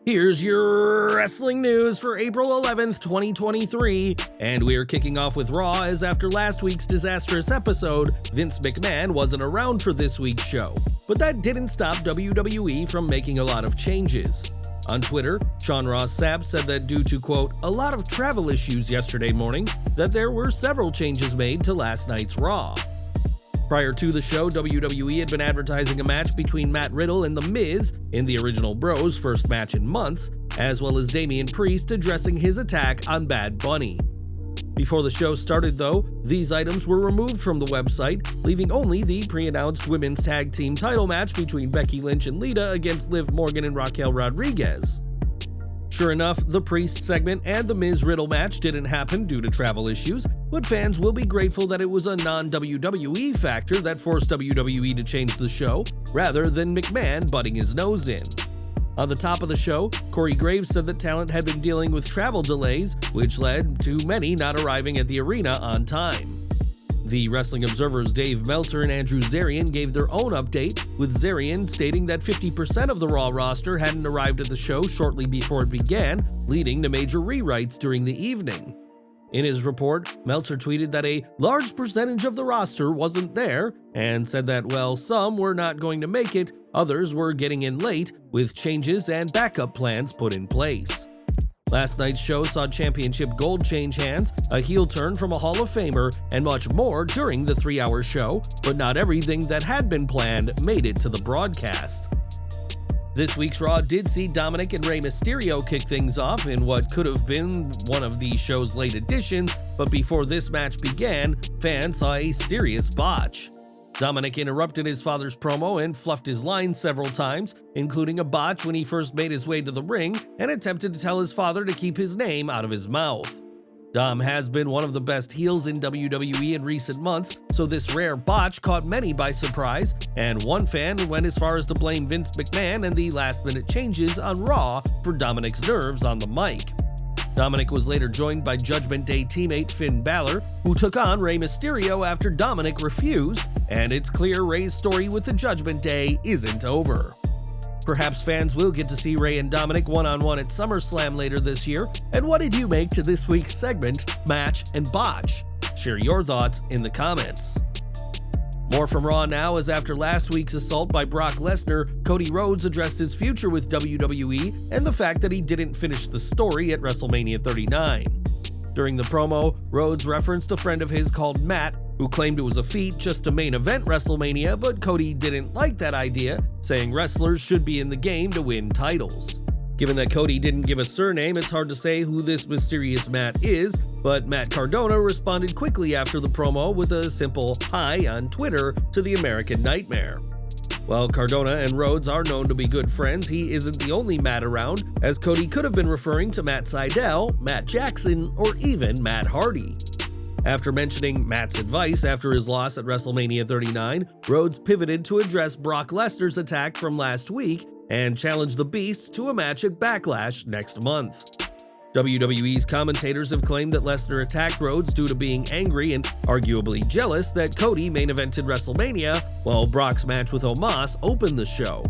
Here's your wrestling news for April 11th, 2023, and we're kicking off with Raw as after last week's disastrous episode, Vince McMahon wasn't around for this week's show. But that didn't stop WWE from making a lot of changes. On Twitter, Sean Ross Sapp said that due to, quote, a lot of travel issues yesterday morning, that there were several changes made to last night's Raw. Prior to the show, WWE had been advertising a match between Matt Riddle and The Miz in the original Bros' first match in months, as well as Damian Priest addressing his attack on Bad Bunny. Before the show started, though, these items were removed from the website, leaving only the pre-announced women's tag team title match between Becky Lynch and Lita against Liv Morgan and Raquel Rodriguez. Sure enough, the Priest segment and the Miz-Riddle match didn't happen due to travel issues, but fans will be grateful that it was a non-WWE factor that forced WWE to change the show, rather than McMahon butting his nose in. On the top of the show, Corey Graves said that talent had been dealing with travel delays, which led to many not arriving at the arena on time. The Wrestling Observer's Dave Meltzer and Andrew Zarian gave their own update, with Zarian stating that 50% of the Raw roster hadn't arrived at the show shortly before it began, leading to major rewrites during the evening. In his report, Meltzer tweeted that a large percentage of the roster wasn't there, and said that, well, some were not going to make it, others were getting in late, with changes and backup plans put in place. Last night's show saw Championship Gold change hands, a heel turn from a Hall of Famer, and much more during the 3-hour show, but not everything that had been planned made it to the broadcast. This week's Raw did see Dominik and Rey Mysterio kick things off in what could have been one of the show's late additions, but before this match began, fans saw a serious botch. Dominik interrupted his father's promo and fluffed his lines several times, including a botch when he first made his way to the ring and attempted to tell his father to keep his name out of his mouth. Dom has been one of the best heels in WWE in recent months, so this rare botch caught many by surprise, and one fan went as far as to blame Vince McMahon and the last-minute changes on Raw for Dominik's nerves on the mic. Dominik was later joined by Judgment Day teammate Finn Balor, who took on Rey Mysterio after Dominik refused, and it's clear Rey's story with the Judgment Day isn't over. Perhaps fans will get to see Rey and Dominik one-on-one at SummerSlam later this year, and what did you make to this week's segment, Match and Botch? Share your thoughts in the comments. More from Raw now, as after last week's assault by Brock Lesnar, Cody Rhodes addressed his future with WWE and the fact that he didn't finish the story at WrestleMania 39. During the promo, Rhodes referenced a friend of his called Matt, who claimed it was a feat just to main event WrestleMania, but Cody didn't like that idea, saying wrestlers should be in the game to win titles. Given that Cody didn't give a surname, it's hard to say who this mysterious Matt is, but Matt Cardona responded quickly after the promo with a simple hi on Twitter to the American Nightmare. While Cardona and Rhodes are known to be good friends, he isn't the only Matt around, as Cody could have been referring to Matt Sydal, Matt Jackson, or even Matt Hardy. After mentioning Matt's advice after his loss at WrestleMania 39, Rhodes pivoted to address Brock Lesnar's attack from last week and challenged the Beast to a match at Backlash next month. WWE's commentators have claimed that Lesnar attacked Rhodes due to being angry and arguably jealous that Cody main evented WrestleMania, while Brock's match with Omos opened the show.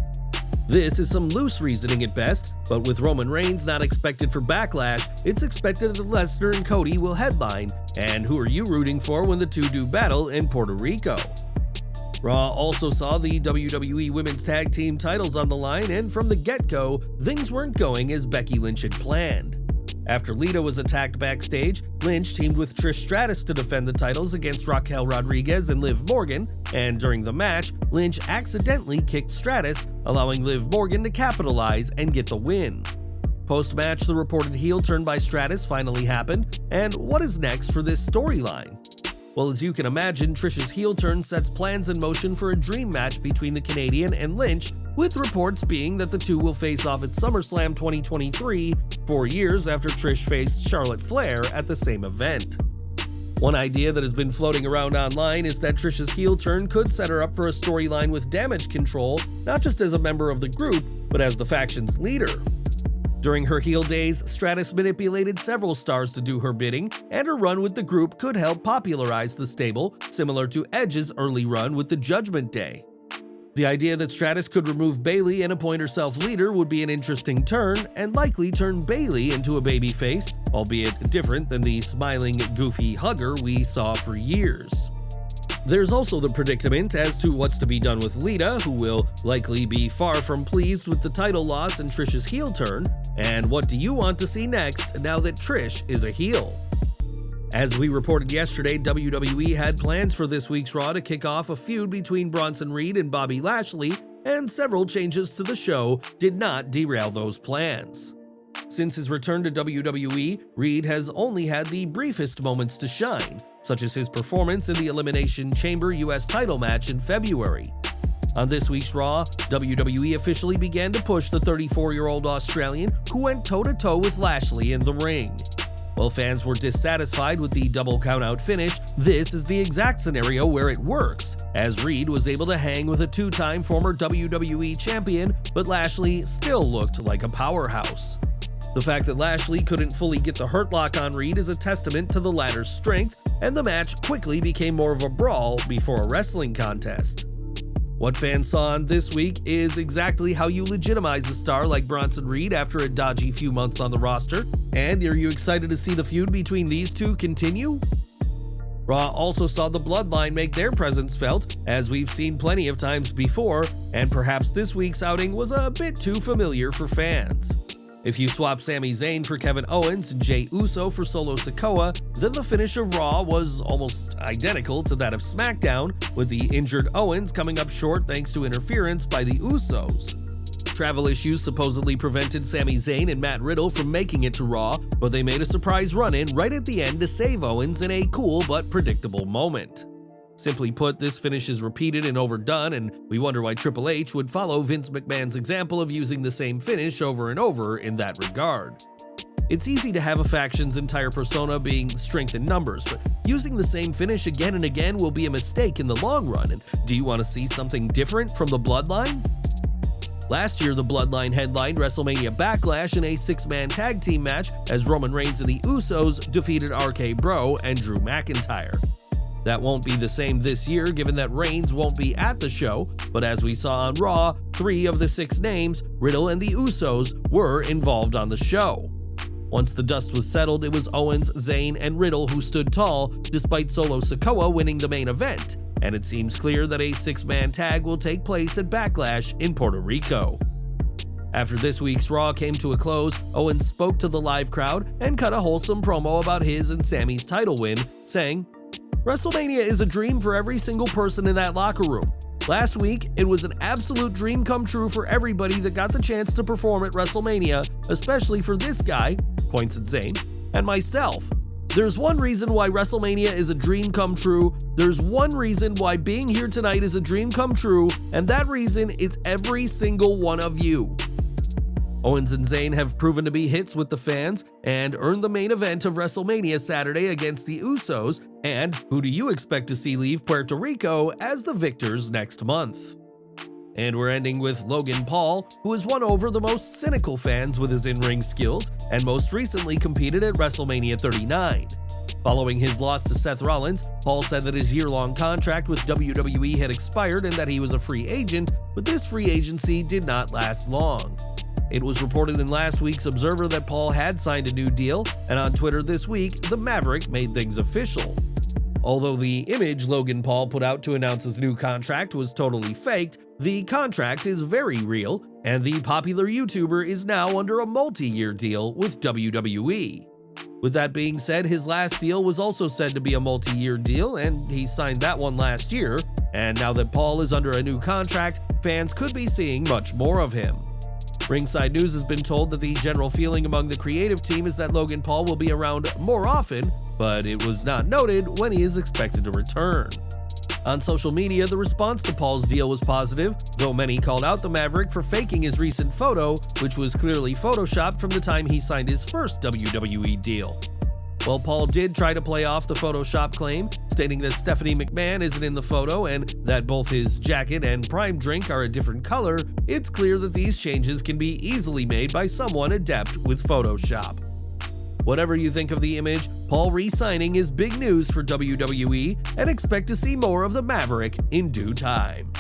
This is some loose reasoning at best, but with Roman Reigns not expected for Backlash, it's expected that Lesnar and Cody will headline, and who are you rooting for when the two do battle in Puerto Rico? Raw also saw the WWE Women's Tag Team titles on the line, and from the get-go, things weren't going as Becky Lynch had planned. After Lita was attacked backstage, Lynch teamed with Trish Stratus to defend the titles against Raquel Rodriguez and Liv Morgan, and during the match, Lynch accidentally kicked Stratus, allowing Liv Morgan to capitalize and get the win. Post-match, the reported heel turn by Stratus finally happened, and what is next for this storyline? Well, as you can imagine, Trish's heel turn sets plans in motion for a dream match between the Canadian and Lynch, with reports being that the two will face off at SummerSlam 2023, 4 years after Trish faced Charlotte Flair at the same event. One idea that has been floating around online is that Trish's heel turn could set her up for a storyline with Damage Control, not just as a member of the group, but as the faction's leader. During her heel days, Stratus manipulated several stars to do her bidding, and her run with the group could help popularize the stable, similar to Edge's early run with the Judgment Day. The idea that Stratus could remove Bayley and appoint herself leader would be an interesting turn, and likely turn Bayley into a babyface, albeit different than the smiling, goofy hugger we saw for years. There's also the predicament as to what's to be done with Lita, who will likely be far from pleased with the title loss and Trish's heel turn, and what do you want to see next now that Trish is a heel? As we reported yesterday, WWE had plans for this week's Raw to kick off a feud between Bronson Reed and Bobby Lashley, and several changes to the show did not derail those plans. Since his return to WWE, Reed has only had the briefest moments to shine, such as his performance in the Elimination Chamber US title match in February. On this week's Raw, WWE officially began to push the 34-year-old Australian who went toe-to-toe with Lashley in the ring. While fans were dissatisfied with the double countout finish, this is the exact scenario where it works, as Reed was able to hang with a two-time former WWE champion, but Lashley still looked like a powerhouse. The fact that Lashley couldn't fully get the Hurt Lock on Reed is a testament to the latter's strength, and the match quickly became more of a brawl before a wrestling contest. What fans saw on this week is exactly how you legitimize a star like Bronson Reed after a dodgy few months on the roster, and are you excited to see the feud between these two continue? Raw also saw the Bloodline make their presence felt, as we've seen plenty of times before, and perhaps this week's outing was a bit too familiar for fans. If you swap Sami Zayn for Kevin Owens and Jey Uso for Solo Sikoa, then the finish of Raw was almost identical to that of SmackDown, with the injured Owens coming up short thanks to interference by the Usos. Travel issues supposedly prevented Sami Zayn and Matt Riddle from making it to Raw, but they made a surprise run-in right at the end to save Owens in a cool but predictable moment. Simply put, this finish is repeated and overdone, and we wonder why Triple H would follow Vince McMahon's example of using the same finish over and over in that regard. It's easy to have a faction's entire persona being strength in numbers, but using the same finish again and again will be a mistake in the long run, and do you want to see something different from the Bloodline? Last year, the Bloodline headlined WrestleMania Backlash in a six-man tag team match as Roman Reigns and the Usos defeated RK Bro and Drew McIntyre. That won't be the same this year, given that Reigns won't be at the show, but as we saw on Raw, 3 of the 6 names, Riddle and the Usos, were involved on the show. Once the dust was settled, it was Owens, Zayn, and Riddle who stood tall, despite Solo Sikoa winning the main event, and it seems clear that a 6-man tag will take place at Backlash in Puerto Rico. After this week's Raw came to a close, Owens spoke to the live crowd and cut a wholesome promo about his and Sami's title win, saying, "WrestleMania is a dream for every single person in that locker room. Last week, it was an absolute dream come true for everybody that got the chance to perform at WrestleMania, especially for this guy," points at Zayn, "and myself. There's one reason why WrestleMania is a dream come true. There's one reason why being here tonight is a dream come true, and that reason is every single one of you." Owens and Zayn have proven to be hits with the fans and earned the main event of WrestleMania Saturday against the Usos, and who do you expect to see leave Puerto Rico as the victors next month? And we're ending with Logan Paul, who has won over the most cynical fans with his in-ring skills and most recently competed at WrestleMania 39. Following his loss to Seth Rollins, Paul said that his year-long contract with WWE had expired and that he was a free agent, but this free agency did not last long. It was reported in last week's Observer that Paul had signed a new deal, and on Twitter this week, the Maverick made things official. Although the image Logan Paul put out to announce his new contract was totally faked, the contract is very real, and the popular YouTuber is now under a multi-year deal with WWE. With that being said, his last deal was also said to be a multi-year deal, and he signed that one last year, and now that Paul is under a new contract, fans could be seeing much more of him. Ringside News has been told that the general feeling among the creative team is that Logan Paul will be around more often, but it was not noted when he is expected to return. On social media, the response to Paul's deal was positive, though many called out the Maverick for faking his recent photo, which was clearly photoshopped from the time he signed his first WWE deal. Well, Paul did try to play off the Photoshop claim, stating that Stephanie McMahon isn't in the photo and that both his jacket and prime drink are a different color. It's clear that these changes can be easily made by someone adept with Photoshop. Whatever you think of the image, Paul re-signing is big news for WWE, and expect to see more of the Maverick in due time.